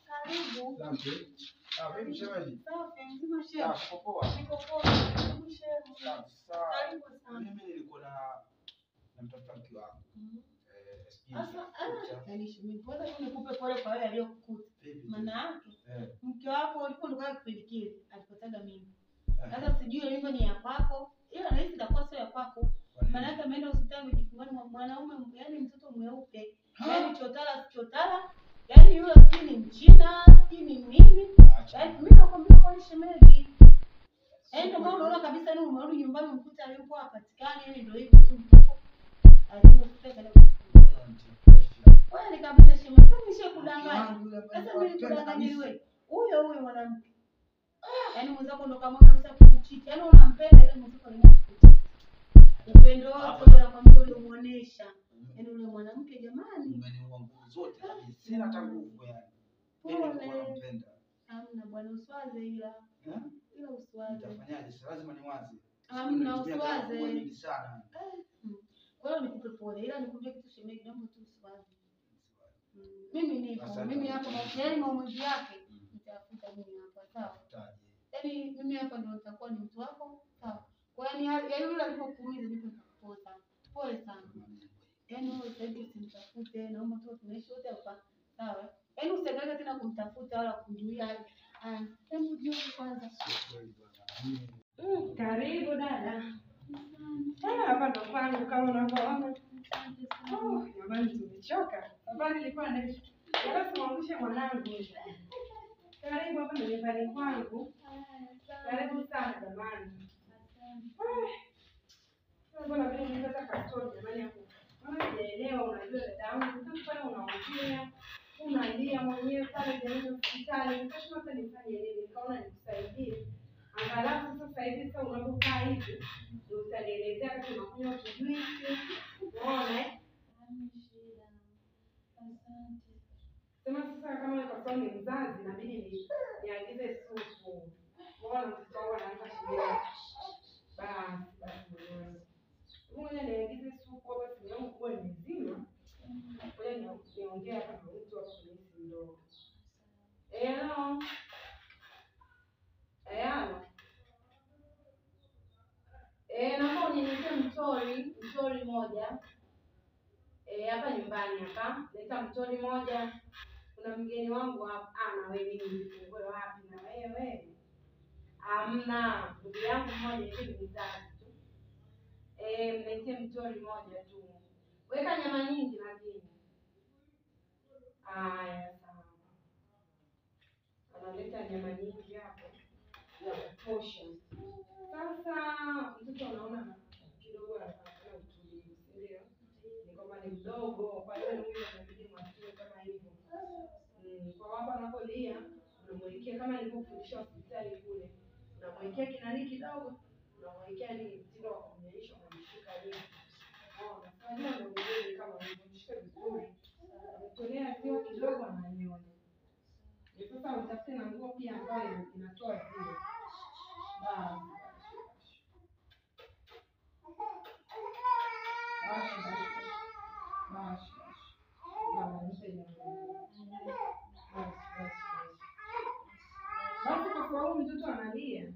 Karibu. Asante. Vipi shemeji? Safi, mzima shemeji. Poa. Niko poa. Karibu shemeji. Sawa. Karibu sana. Mimi nilikuwa namtafuta mke wangu. Sasa yani shemeji, kwanza nikupe pole kwa yale aliyokukuta. Maana yake mke wako ulipokuwa kipindi kile alipotaka mimi. Sasa sijui hivyo ni ya kwako. Ila rahisi itakuwa sio ya kwako. Maana yake ameenda hospitali kujifungua mwanaume, yani mtoto mweupe. Yani chotara. Yaani yule skin mchina, skin nini? Yaani mimi nakwambia kwa shemeji. Yaani ndio maana unaona kabisa ni umerudi nyumbani mkuta yuko hapatikani, yani ndio hivyo tu mtoto. Alikuwa hospitali kana. Wewe kabisa shemeji, sasa nishakudanganya. Sasa mimi nikudanganya wewe. Huyo mwanamke. Yaani mwenzako ndo kama kabisa kukuchiti. Yaani unampenda ile mtoto ni kukuchiti. Upendo wako ndio kwamba ulimuonesha. Yaani yule mwanamke jamani. Umeniua nguvu zote kabisa. Sina hata nguvu yani. Mimi nampenda. Hamna bwana uswaze ila. Ila uswaze. Nitafanyaje? Si lazima niwaze. Hamna uswaze. Nyingi sana. Kwa hiyo nikupe pole ila nikwambie kitu shemeji, naomba tu uswaze. Mimi nipo. Mimi hapa yaani maumivu yake nitafuta mimi hapa sawa. Yaani mimi hapa ndo nitakuwa ni mtu wako sawa. Kwa hiyo yaani yule alipokuumiza nipo kupoza. Pole sana. Yaani wewe sasa usinitafute, naomba tu tunaishi wote hapa. Sawa? Yaani usiangalie tena kumtafuta wala kumjulia. Hebu jioni kwanza. Karibu dada. Hapa ndo kwangu kama unavyoona. Jamani tumechoka. Safari ilikuwa ndefu. Sasa simwangushe mwanangu. Karibu hapa ndo nyumbani kwangu. Karibu sana jamani. Mbona vile nilipata kastori jamani hapo. Mama sijaelewa, unajua dada yangu, sasa pale unaongea, unalia mwenyewe pale jamii hospitali, sasa hata nifanye nini? Nikaona nikusaidie. Angalau sasa hivi sasa unapokaa hivi, ndio utanielezea kama unakunywa kijuisi. Unaona eh? Asante. Sema sasa kama kwa sababu ni mzazi inabidi niagize supu. Unaona mtoto wangu anaanza kulia. Basi mwenyewe. Ngoja niagize supu hapa simu yangu kwa nzima. Ngoja niongee hapa na mtu hapa kwenye simu ndogo. Hello. Naomba uniletee mtori moja. Hapa nyumbani hapa. Leta mtori moja. Kuna mgeni wangu hapa. Na wewe mimi nifungue wapi na wewe? Hamna. Ndugu yangu mmoja hivi mzazi tu. Mletee mtori moja tu. Weka nyama nyingi lakini. Haya sawa. Analeta nyama nyingi hapo. Ya kutosha. Sasa mtoto anaona kidogo anataka utulivu, ndio? Ni kama ni mdogo, kwa hiyo huyu anabidi mwasiwe kama hivyo. Kwa hapa anapolia, unamwekea kama nilivyofundisha hospitali kule. Unamwekea kinani kidogo, unamwekea ni mtindo wa kumnyonyesha, unamshika hivi. Unafanya ndio vizuri kama unamshika vizuri. Unatolea sio kidogo ananyonya. Sasa utafute na nguo pia ambayo inatoa zile. Basi kwa sababu mtoto analia,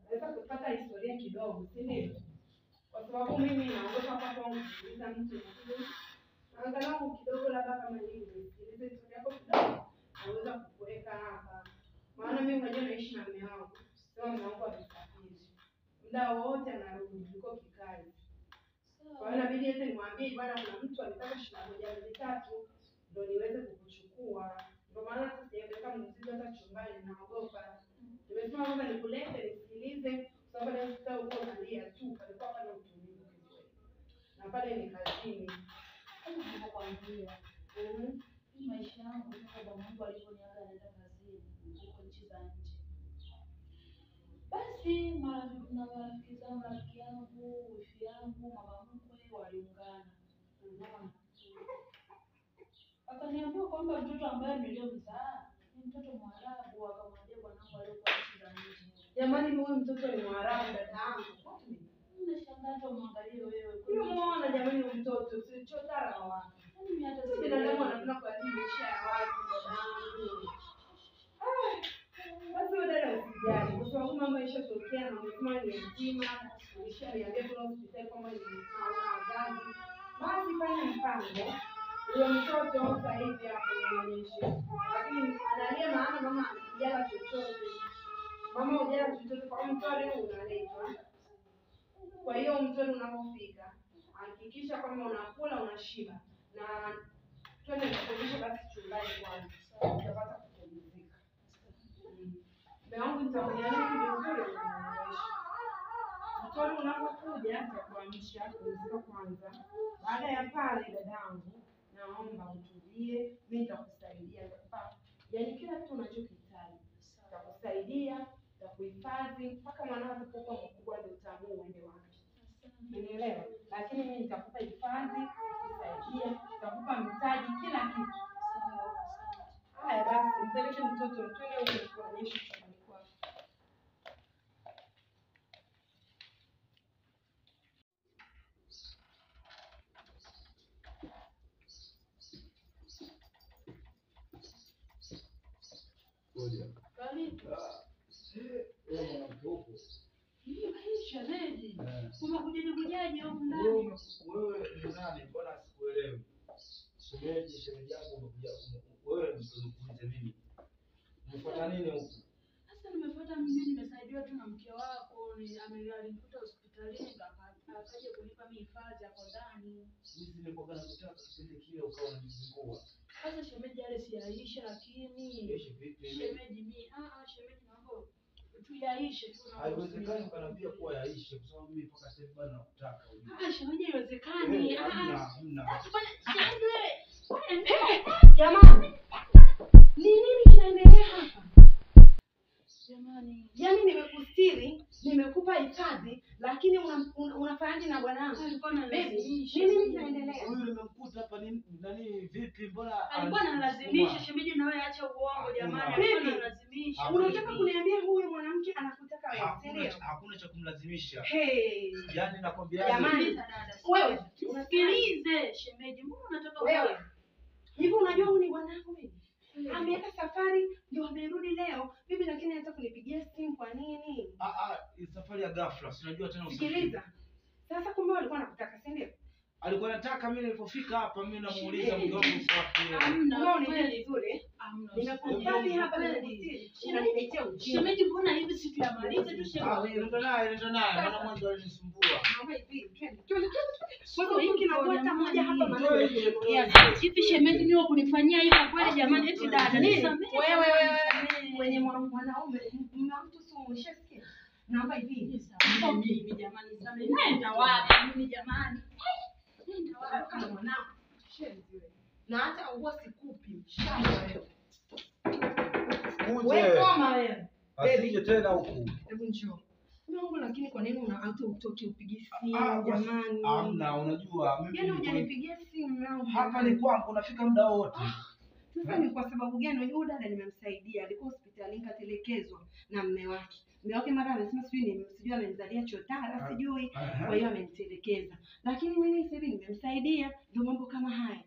naweza kupata historia kidogo, si ndio? Kwa sababu mimi naogopa hapa kwangu kuuliza mtu angalau kidogo labda kama hivi, ile historia yako kidogo, naweza kukuweka hapa. Maana mimi mwenyewe naishi na mume wangu, sio mume wangu alisafiri. Muda wote anarudi yuko kikazi. Kwa hiyo inabidi ete nimwambie bwana kuna mtu alitaka 21,3 ndio niweze kukuchukua. Ndio maana sasa sijaweka mzigo hata chumbani naogopa. Nimesema kwanza nikulete nisikilize sababu leo sasa uko unalia tu palikuwa pale utulivu kweli. Na pale ni kazini. Kama nilivyokuambia. Maisha yangu kwa baba Mungu aliponiaga naenda kazini huko nchi za nje. Basi marafiki zangu, rafiki yangu, wifi yangu, mama mkwe waliungana. Unaona? Akaniambia kwamba mtoto ambaye niliyomzaa ni mtoto Mwarabu akamwambia bwanangu alikuwa shida nje. Jamani huyu mtoto ni Mwarabu dadangu. Unashangaa tu muangalie wewe. Unaona jamani huyu mtoto si chotara na watu. Mimi hata si binadamu anataka kuadhimisha ya watu dadangu. Basi wewe dada usijali. Kwa sababu mambo yashatokea na umesema ni mzima, ulishaniambia kuna hospitali kama ni wazazi. Basi fanya mpango. Huyo mtoto sasa hivi hapo nionyeshe. Lakini analia maana mama hajala chochote. Mama hajala chochote kwa mtoto leo unaletwa. Kwa hiyo mtoto unapofika, hakikisha kama unakula unashiba. Na twende tukodishe basi chumbani kwanza. Utapata kupumzika. Wangu nitakuonyesha vizuri. Mtoto unapokuja nitakuhamisha kupumzika kwanza. Baada ya pale dadangu, naomba utulie, mimi nitakusaidia nitakupa. Yaani kila kitu unachokihitaji. Nitakusaidia, nitakuhifadhi mpaka mwanao atakapokuwa mkubwa ndio utaamua uende wapi. Unielewa? Lakini mimi nitakupa hifadhi, nitakusaidia, nitakupa mtaji kila kitu. Haya basi, mpeleke mtoto twende huko kuonyesha chumbani kwako. Ngoja. Karibu. Mwanamke Hii maisha lady. Umekujaje huko ndani? Wewe ni nani? Mbona sikuelewi? Shemeji yangu umekuja. Wewe unikuulize mimi. Umefuata nini huko? Sasa nimefuata mimi nimesaidiwa tu na mke wako, alinikuta hospitalini akaja kunipa mimi hifadhi hapo ndani. Mimi nilikuwa nakutaka kipindi kile ukawa unanizungua. Sasa shemeji yale si yaisha lakini shemeji mimi shemeji mambo tu yaishe tu na haiwezekani ukaniambia kuwa yaishe kwa sababu mimi mpaka sasa bado nakutaka. Shemeji haiwezekani. Hamna. Shemeji wewe. Jamani. Ni nini kinaendelea hapa? Jamani. Yaani nimekustiri, nimekupa hifadhi, lakini unafanyaje na bwanangu? Alikuwa analazimisha. Nini kinaendelea? Huyu nimemkuta hapa ni nani vipi mbona alikuwa analazimisha shemeji na wewe acha uongo jamani. Alikuwa analazimisha. Unataka kuniambia huyu mwanamke anakutaka wewe? Hakuna cha kumlazimisha. Hey. Yaani nakwambia jamani dada. Wewe unasikilize shemeji. Mbona unataka wewe? Hivi unajua huyu ni bwanangu mimi? Ameenda safari ndio amerudi leo. Bibi lakini anataka kunipigia simu kwa nini? Safari ya ghafla. Si unajua tena usikiliza. Sasa kumbe alikuwa anakutaka, si ndio? Alikuwa anataka mimi nilipofika hapa mimi namuuliza mke wangu wapi. Hamna ni vizuri. Nimekubali hapa nikutii. Unaniletea ujinga. Shemeji mbona hivi siku ya maliza tu shemeji. Ndio naye. Maana mwanzo alinisumbua. Naomba hivi twende. Sasa hiki na bota moja hapa maana hivi shemeji mimi wakunifanyia hivi kweli jamani eti dada. Wewe mwenye mwanaume mtu sio umeshasikia. Naomba hivi. Mimi jamani samehe. Nenda wapi mimi jamani? Nenda wapi kama mwanangu? Shenzi wewe. Na hata huwa sikupi mshamba wewe. Wewe koma wewe. Asije tena huku. Hebu njoo. Mungu lakini kwa nini unaacha utoke upige simu jamani? Hamna unajua mimi. Yaani hujanipigia simu nao. Hapa ni kwangu unafika muda wote. Sasa ni kwa sababu gani? Huyu dada nimemsaidia, alikuwa hospitalini katelekezwa na mume wake. Mume wake mara amesema sijui amemzalia chotara sijui. Kwa hiyo amenitelekeza. Lakini mimi sasa hivi nimemsaidia, ndio mambo kama haya.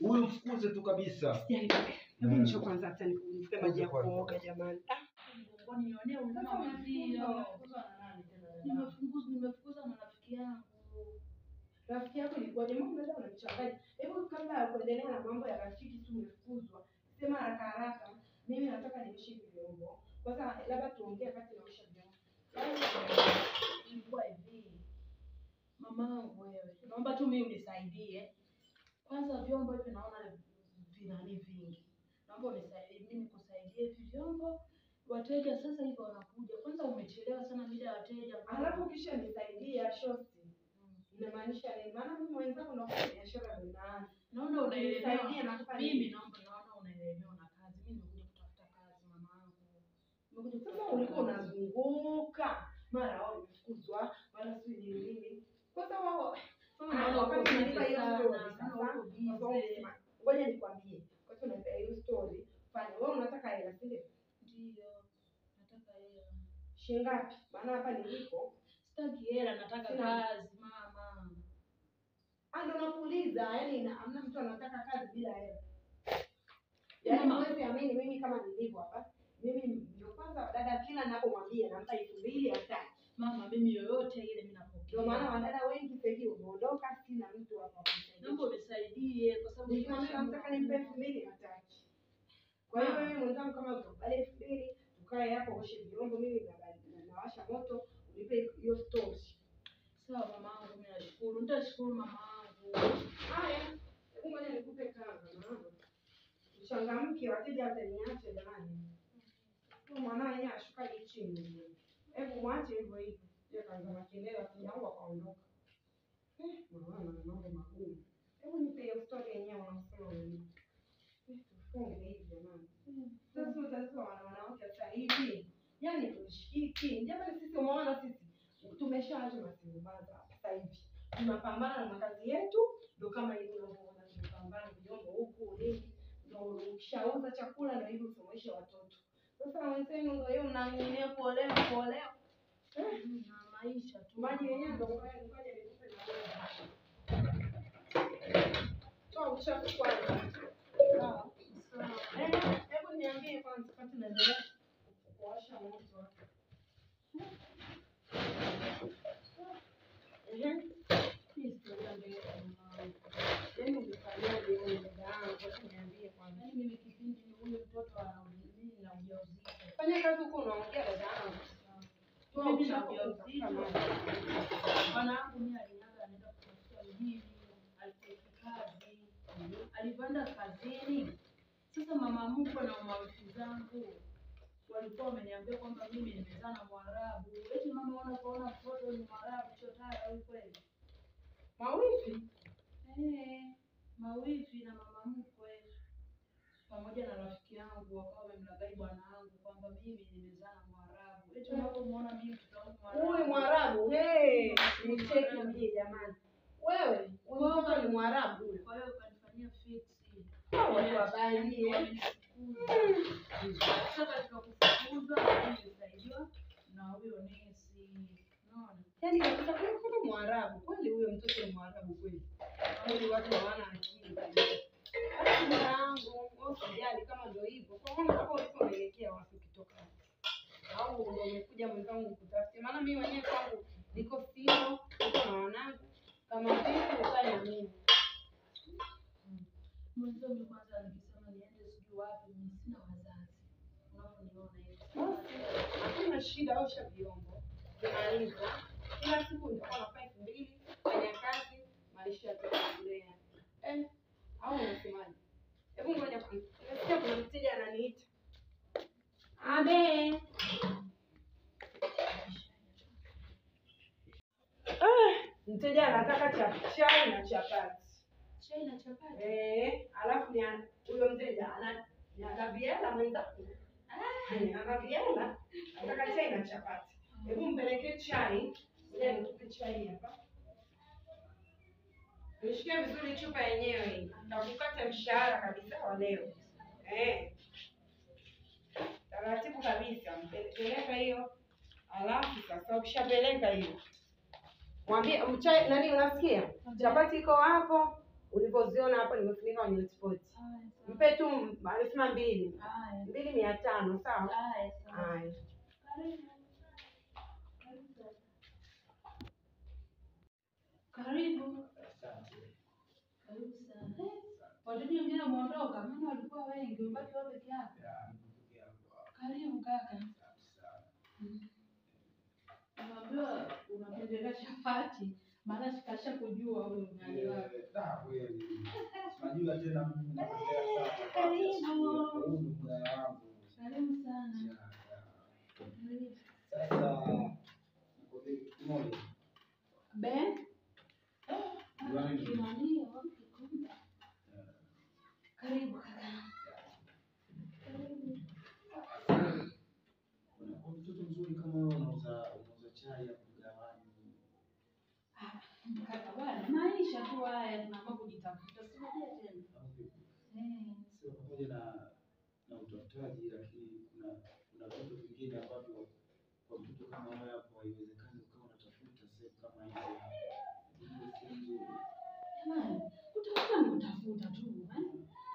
Huyu mfukuze tu kabisa. Hebu njoo kwanza hata nikufunike maji ya kuoga jamani. Nionee unama ndio. Nimefukuzwa na rafiki yangu. Rafiki yako ilikuwa jamaa unaweza unamchanganya. Hebu kabla ya kuendelea na mambo ya rafiki tu umefukuzwa. Sema haraka. Mimi nataka niishi vyombo. Kwanza labda tuongee kati naosha vyombo. Ilikuwa hivi. Mamangu wewe. Naomba tu mimi unisaidie. Kwanza vyombo hivi naona vinani vingi. Naomba unisaidie mimi nikusaidie hivi vyombo. Wateja sasa hivi wanakuja. Kwanza umechelewa sana mida ya wateja. Alafu kisha nisaidia shosti. Inamaanisha nini? Maana mimi mwenzangu nakuwa biashara ninaanza. Naona unaelewa. Mimi naona unaelewa na kazi. Mimi nimekuja kutafuta kazi mamaangu. Nimekuja sasa ulikuwa unazunguka. Mara wao wamefukuzwa, mara si nini. Kwanza wao naona wakati unanipa hiyo story. Ngoja nikwambie. Wakati unanipa hiyo story, kufanya. Wewe unataka hela, si ndio? Ndio. Nataka hela. Shilingi ngapi? Maana hapa nilipo sitaki hela, nataka kazi mama. Ndio nakuuliza, yaani hamna mtu anataka kazi bila hela. Yaani mwezi amini mimi kama nilivyo hapa. Mimi ndio kwanza dada kila ninapomwambia nampa 2000 hataki. Mama mimi yoyote ile mimi napokea. Ndio maana wadada wengi sasa hivi wameondoka, sina mtu hapa kumsaidia. Naomba unisaidie kwa sababu nikimwambia nataka nimpe 2000 hataki. Kwa hiyo mimi mwenzangu kama ukubali 2000, tukae hapo oshe vyombo, mimi nawasha moto, unipe hiyo stove. Sawa mamangu, mimi nashukuru. Nitashukuru mamangu. Haya, hebu ngoja nikupe kazi mamangu. Mchangamke, wateja wataniacha jamani. Kwa mwanao yeye ashuka chini. Hebu mwache hivyo hivyo. Yeye kaanza makelele akinyauka kaondoka. Mwana na mambo magumu. Hebu nipe hiyo story yenyewe unasema nini? Tufunge hivi jamani. Sasa utazua wanawake sasa hivi. Yaani tushiki. Jamani sisi umeona sisi tumeshaacha masimbaza sasa hivi. Tunapambana na makazi yetu, ndio kama hivi unavyoona tunapambana vyombo huku nini. Ndio ukishauza chakula ndio hivi usomeshe watoto. Sasa wenzenu ndio hiyo mnang'ania kuolewa. Na maisha tu. Maji yenyewe ndio ngoja nikupe na wewe. Toa uchafu kwanza. Sawa. Hebu niambie kwanza wakati naendelea kuwasha moto hapa. Historia ndio yaani umefanyia leo ndio kwa niambie kwanza. Yaani mimi kipindi huyo mtoto anaumia na ujauzito. Fanya kazi huko unaongea dada yangu. Mimi na ujauzito. Mwanangu mimi alinaga anaenda kutafuta mjini, alipata kazi. Alipoenda kazini. Sasa mama mkwe na mawifi zangu walikuwa wameniambia kwamba mimi nimezaa na Mwarabu. Eti mama wanapoona mtoto ni Mwarabu chotara au kweli? Mawifi? Mawifi na mama mkwe pamoja na rafiki yangu wakawa wamemlaghai bwana wangu kwamba mimi nimezaa na Mwarabu. Eti unapomuona mimi mtoto wangu Mwarabu. Huyu Mwarabu, nicheki mjie jamani. Wewe, huyu mtoto ni Mwarabu huyo. Kwa hiyo kanifanyia fix. Watu wabani. Sasa katika kufukuza nilisaidiwa na huyo nesi. Unaona? Yaani kabisa kuna Mwarabu. Kweli huyo mtoto ni Mwarabu kweli. Kweli watu hawana akili. Hata mwanangu, usijali kama ndio hivyo. Kwa hiyo hapo ulipo unaelekea wapi ukitoka? Au umekuja mwenzangu kutafuta? Maana mimi mwenyewe kwangu niko single, niko na wanangu. Kama vipi ukae na mimi? Mwanzo mimi kwanza nikisema niende sijui wapi, mimi sina wazazi. Unaponiona hivi. Hakuna shida, osha vyombo. Kumaliza. Kila siku nitakuwa na 5000, fanya kazi, maisha yataendelea. Au unasemaje? Hebu ngoja kwanza. Nasikia kuna mteja ananiita. Abe. Mteja anataka chai na chapati. Chai na chapati? Alafu ni huyo mteja ana viela mwenzangu. Ana viela. Anataka chai na chapati. Hebu mpelekee chai. Ngoja nikupe chai hapa. Nishikie vizuri chupa yenyewe hii. Nitakukata mshahara kabisa wa leo. Taratibu kabisa. Mpeleka hiyo. Alafu sasa ukishapeleka hiyo. Mwambie mchai nani unasikia? Chapati iko hapo. Ulipoziona hapo nimefunika kwenye hotpot. Mpe tu alisema 2. 2500, sawa? Haya. Karibu. Asante. Karibu sana. Watu wengine wameondoka, maana walikuwa wengi, ubaki wewe peke yako. Karibu kaka. Naambiwa unapendelea chapati, maana sikasha kujua wewe unani wapi. Kweli. Unajua tena mimi napendelea sana. Karibu. Karibu sana. Sasa niko kimoja. Ben? Karibu kaka. Mtoto mzuri kama wewe unauza chai ya kugawani. Kaka bwana, maisha tu haya tunaamua kujitafuta. Sio tena. Sio pamoja na na utafutaji, lakini kuna vitu vingine ambavyo kwa mtu kama wewe hapo haiwezekani ukawa unatafuta sehemu kama hizo. Jamani, kutafuta ni kutafuta tu,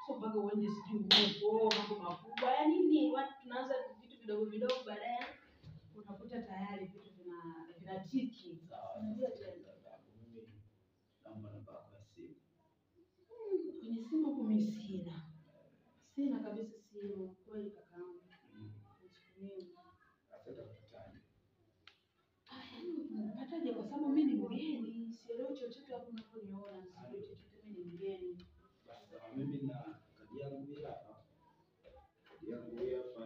sio mpaka uende sijui huko mambo makubwa. Yaani nini? Watu tunaanza vitu vidogo vidogo, baadaye unakuta tayari vitu vinatiki. Unajua tena. Mimi naomba namba yako ya simu. Kwenye simu huko mimi sina kabisa simu, kweli kakaangu. Unapataje? Kwa sababu mimi ni mgeni, sielewi chochote hapo unaponiona, sielewi chochote, mimi ni mgeni. Basi mimi na kadi yangu hii hapa. Kadi yangu hii hapa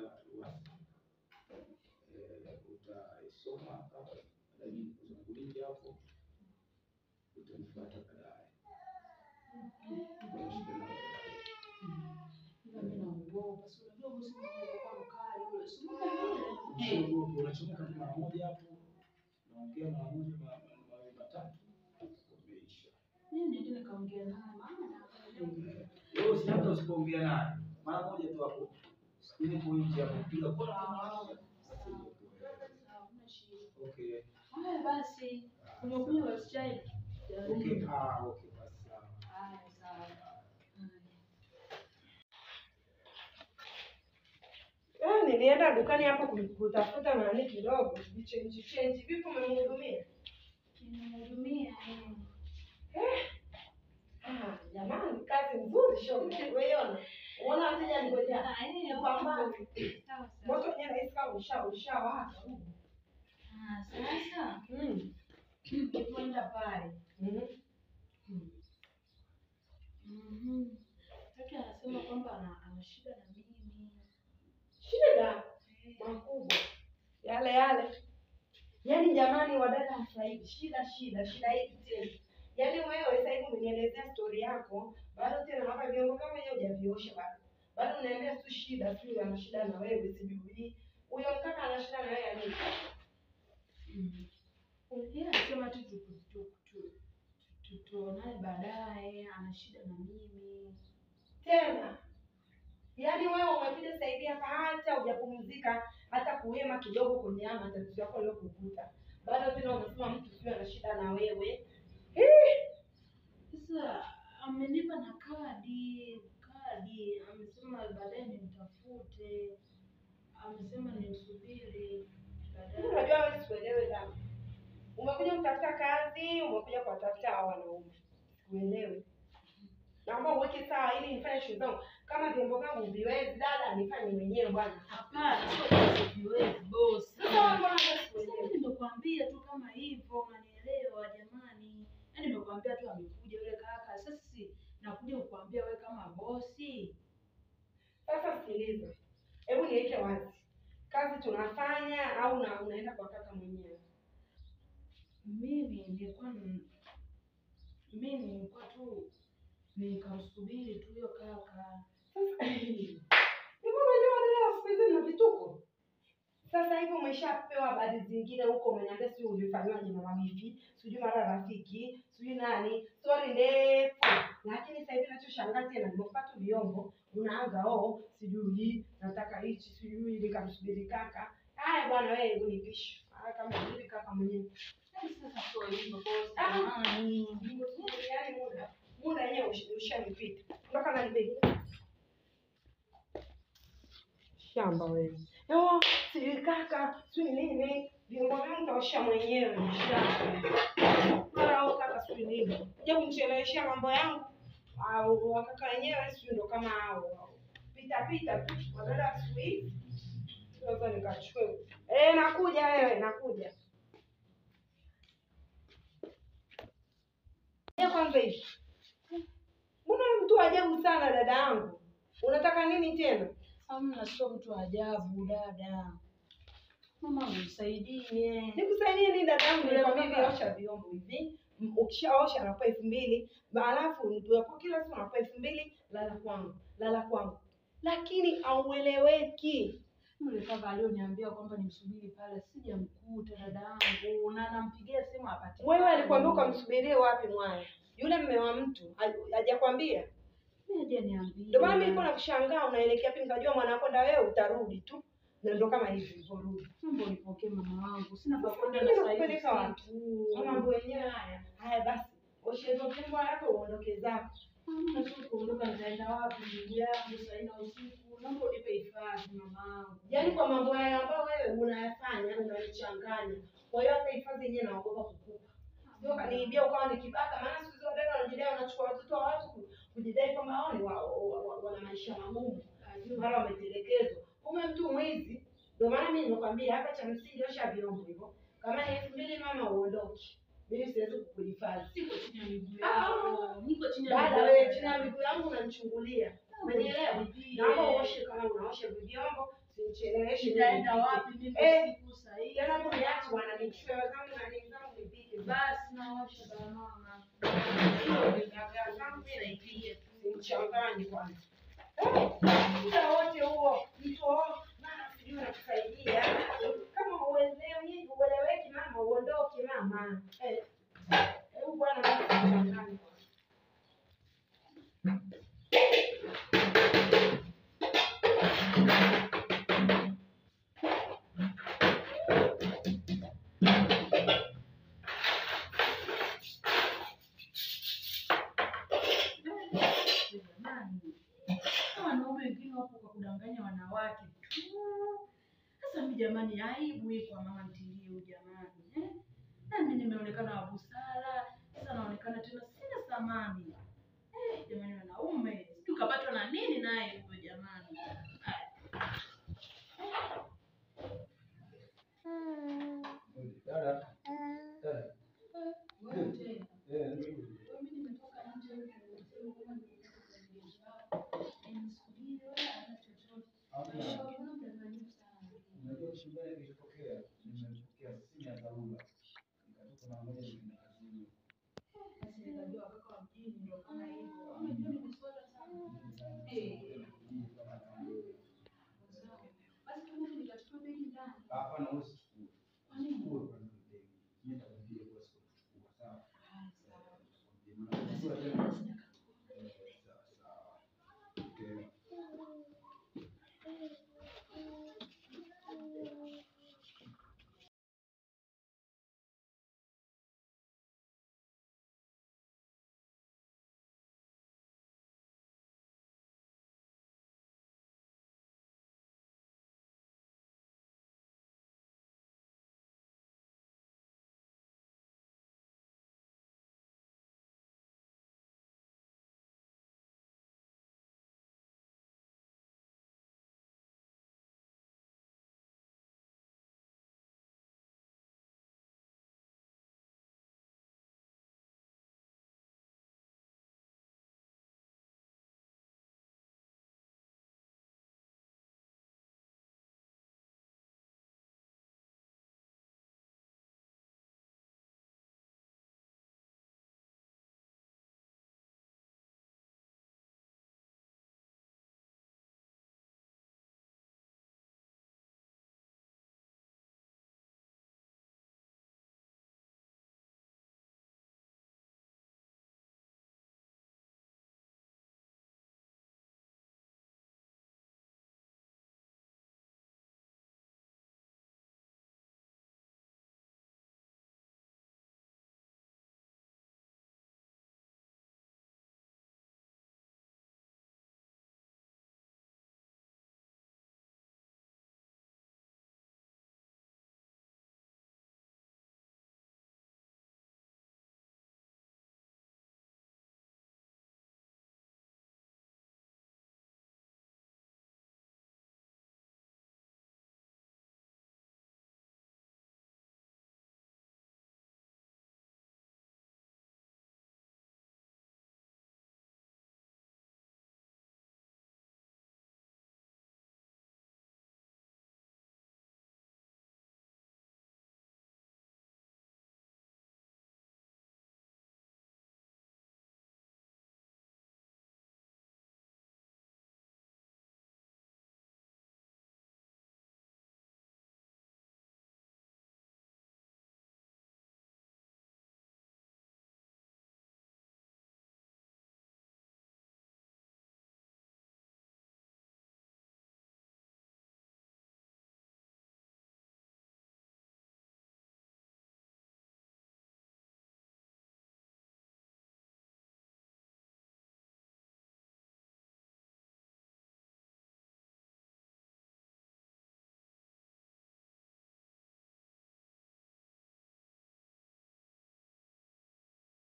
utaisoma hapa, lakini kuzungumzia hapo utanifuata baadaye. Unachomeka mara moja hapo, unaongea mara moja mawili matatu, umeisha. Mimi ndio nikaongea naye maana wewe usianze usipoongea naye mara moja tu hapo. Ili kuingia hapo piga kwa okay. Haya basi, unakunywa basi chai. Okay, okay basi sawa. Haya sawa. Nilienda dukani hapo kutafuta nani kidogo, change vipi umemhudumia? Nimemhudumia jamani, kazi nzuri shoga. Wewe unaona wateja ni ngoja. Pambana. Moto wenyewe naisikia ushawaka huko. Sasa kwenda pale. Taki anasema kwamba ana shida na mimi. Shida makubwa. Yale. Yaani jamani wadada sasa hivi shida hivi tena. Yaani wewe sasa hivi umenielezea story yako, bado tena hapa vyombo kama hiyo hujaviosha bado. Bado unaambia tu shida tu ana shida na wewe sijui. Huyo mkaka ana shida na wewe ya nini? Yeye anasema tu tuonane baadaye, ana shida na mimi. Tena. Yaani wewe umekuja sasa hivi hapa hata hujapumzika, hata kuhema kidogo kwenye matatizo yako yaliyokukuta. Bado tena unasema mtu sio ana shida na wewe. Sasa amenipa na kadi, amesema baadaye nimtafute. Amesema nimsubiri baadaye. Unajua wewe sielewi sana. Umekuja kutafuta kazi, umekuja kuwatafuta hao wanaume. Uelewe. Naomba uweke sawa ili nifanye shughuli zangu. Kama vyombo vyangu viwezi dada nifanye mwenyewe bwana. Hapana, sio viwezi boss. Sasa nimekuambia tu kama hivyo, unanielewa jamani. Yaani nimekuambia tu amekuja yule kaka. Sasa sisi nakuja kukuambia wewe kama bosi. Sasa sikiliza. Hebu niweke wazi. Kazi tunafanya au unaenda kwa kaka mwenyewe? Mimi nilikuwa tu nikamsubiri tu hiyo kaka. Unajua siku hizi na vituko. Sasa hivi umeshapewa habari zingine huko, umeniambia sio ulifanywaje na wifi, sijui mara rafiki, sijui nani, story ndefu. Lakini sasa hivi ninachoshangaa tena nimepata vyombo, unaanza sijui nataka hichi, sijui nikamsubiri kaka. Haya bwana wewe unipishe. Kama hivi kaka mwenyewe. Sasa sio hivyo boss. Yaani muda yenyewe ushanipita. Ondoka na libegi. Shamba wewe. Si kaka, si nini? Vyombo vyangu taosha mwenyewe shamba. Mara kaka si nini? Je, kumcheleweshia mambo yangu? Au kaka wenyewe si ndo kama hao. Pita tu. Wadada siku sasa nikachukue. Nakuja wewe, nakuja. Kwanza hivi. Mbona mtu ajabu sana dada yangu? Unataka nini tena? Hamna, sio mtu ajabu dada. Mama unisaidie. Nikusaidie nini dada yangu? Nikwambia osha vyombo hivi. Ukishaosha nakupa 2000, alafu ndio kwa kila siku nakupa 2000, lala kwangu. Lakini aueleweki. Yule kaka alioniambia kwamba nimsubiri pale sijamkuta dadangu na nampigia simu apate. Wewe alikwambia ukamsubirie wapi mwana? Yule mume wa mtu hajakwambia? Mimi je niambie. Ndio maana mimi nilikuwa nakushangaa unaelekea wapi, nikajua mwanakwenda wewe utarudi tu. Na ndio kama hivi ulivyorudi. Mambo nipokee mama wangu. Sina pa kwenda Ndio na nakupeleka wapi? Mambo yenyewe haya. Haya basi. Osha hizo vyombo yako uondoke zako. Nashuku kuondoka nitaenda wapi ndugu yangu saa 4 usiku. Naomba unipe hifadhi mama wangu. Yaani kwa mambo haya ambayo wewe unayafanya unanichanganya. Kwa hiyo hata hifadhi yenyewe naogopa kukupa. Sio kaniibia ukawa ni kibaka, maana siku zote wanajidai wanachukua watoto wa watu kujidai kwamba hao ni wana maisha magumu. Mara wametelekezwa. Kumbe mtu mwizi. Ndio maana mimi nimekwambia hapa cha msingi osha vyombo hivyo. Kama ni 2000 mama uondoke. Mimi siwezi kukuhifadhi. Siko chini ya miguu yako. Niko chini ya Dada wewe chini ya miguu yangu unanichungulia. Umenielewa? Naomba uoshe kama unaosha vyombo, usinicheleweshe. Nitaenda wapi mimi siku saa hii? Yana kuniacha bwana nichukue wazangu na nizangu nipike. Basi naosha baba mama. Hiyo ndio zangu mimi naipige. Usichanganye kwanza. Muda wote huo mtu mama sijui nakusaidia. Kama uelewi ueleweki mama uondoke mama. Hebu bwana mchanganye. Wanaume wengine wapo kwa kudanganya wanawake tu. Sasa mimi jamani, aibu hii kwa mama ntilie huyu jamani. Na mimi nimeonekana wa busara, sasa naonekana tena sina thamani. Jamani wanaume, sijui kapatwa na nini naye huyo jamani. Dada. Unajua shule ilitokea, nimepokea simu ya dharura. Nikatoka na moja na kazini. Basi nikajua kaka wa mjini ndio kama hivyo. Unajua ni mswala sana. Basi kama nikachukua begi ndani. Hapana usichukue. Kwa nini? Chukue kwa nini begi? Mimi nitakwambia kwa sababu kuchukua sawa. Sawa.